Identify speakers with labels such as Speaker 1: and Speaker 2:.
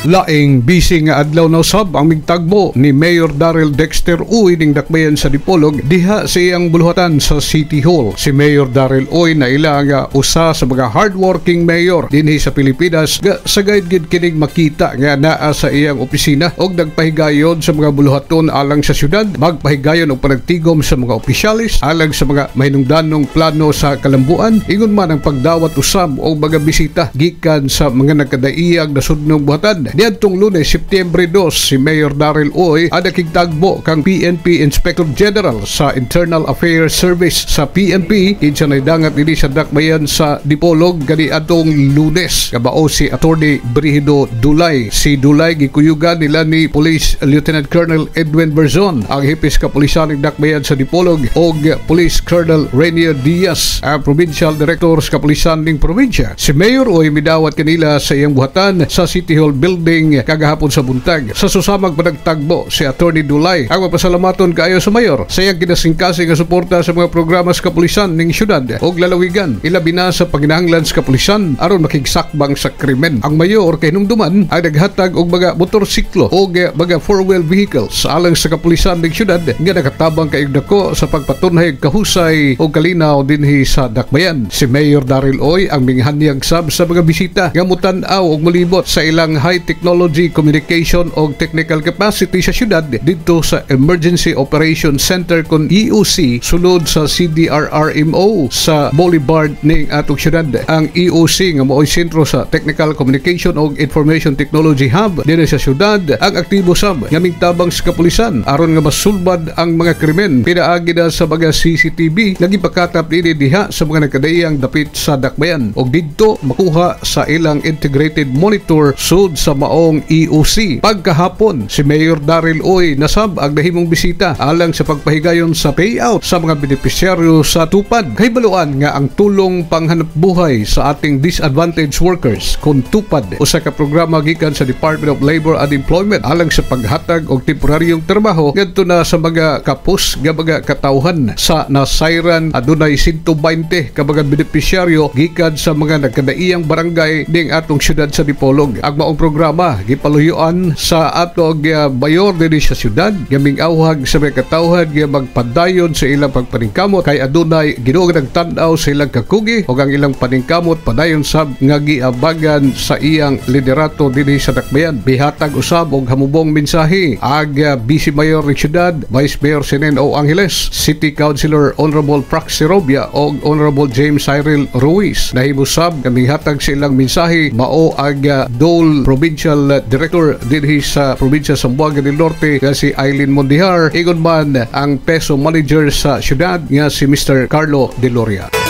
Speaker 1: Laing busy nga adlaw na usab ang migtagbo ni Mayor Daryl Dexter Uy ning dakbayan sa Dipolog diha sa iyang buluhatan sa City Hall. Si Mayor Daryl Uy na ila nga usa sa mga hardworking mayor dinhi sa Pilipinas nga sagayad gid kining makita nga naa sa iyang opisina og nagpahigayon sa mga buluhaton alang sa syudad, magpahigayon og panagtigom sa mga opisyalis alang sa mga mahinungdanong plano sa kalambuan, ingon man ang pagdawat usab og mga bisita gikan sa mga nagkadaiyang nasudnong buhatan. Niadtong Lunes, Septyembre 2, si Mayor Daryl Uy ada kigtagbo kang PNP Inspector General sa Internal Affairs Service sa PNP kinsa naidangat dinhi sa dakbayan sa Dipolog kaniadtong Lunes. Kabao si Attorney Brigido Dulay. Si Dulay gikuyugan nila ni Police Lieutenant Colonel Edwin Berzon, ang hipis kapulisan ng dakbayan sa Dipolog, og Police Colonel Rainier Diaz, ang Provincial Director sa kapulisan ning probinsya. Si Mayor Uy midawat kanila sa iyang buhatan sa City Hall building kagahapon sa buntag. Sa susamag panagtagbo si Attorney Dulay ang mapasalamaton kaayo sa mayor sa iyang kinasingkasing nga suporta sa mga programa sa kapulisan ning syudad og lalawigan, ilabi na sa panginahanglan sa kapulisan aron makigsakbang sa krimen. Ang mayor kay hinumduman ang naghatag og mga motorsiklo o mga four-wheel vehicles alang sa kapulisan ning syudad nga nakatabang kaayong dako sa pagpatunhay kahusay o kalinaw dinhi sa dakbayan. Si Mayor Daryl Uy ang minghanyag sab sa mga bisita nga mutan-aw og molibot sa ilang high technology, communication o technical capacity sa syudad dito sa Emergency Operations Center kon EOC sulod sa CDRRMO sa Boulevard ning atong syudad. Ang EOC nga mao'y sentro sa Technical Communication o Information Technology Hub dinhi sa syudad ang aktibo sab nga mingtabang sa kapulisan aron nga masulbad ang mga krimen pinaagi na sa mga CCTV nga gipakatap dinhi diha sa mga nagkadaiyang dapit sa dakbayan og didto makuha sa ilang integrated monitor sud sa maong EOC. Pagkahapon, si Mayor Daryl Uy nasab ang nahimong bisita alang sa pagpahigayon sa payout sa mga benepisyaryo sa tupad. Kahibaluan nga ang tulong panghanap buhay sa ating disadvantaged workers kung tupad usa ka programa gikan sa Department of Labor and Employment alang sa paghatag og temporaryong trabaho ngadto na sa mga kapos nga mga katawhan sa nasayran. Adunay 120 ka mga benepisyaryo gikan sa mga nagkadaiyang barangay ning atong syudad sa Dipolog. Ang maong programa gipaluyuan sa atong mayor dinhi sa syudad nga ming-awhag sa mga katawhan nga magpadayon sa ilang pagpaningkamot kay adunay ginuog ng tan-aw sa ilang kakugi ug ang ilang paningkamot padayon sab nga giabagan sa iyang liderato dinhi sa dakbayan. Bihatag usab og hamubong mensahe ang Vice Mayor ng syudad, Vice Mayor Seneno Angeles, City Councilor Honorable Praxi Robia o Honorable James Cyril Ruiz. Nahimusab nga mihatag sa ilang mensahe mao ang Dole Provincial Director dinhi sa probinsya sa Zamboanga del Norte nga si Eileen Mondihar, ingon man ang Peso Manager sa syudad nga si Mr. Carlo De Loria.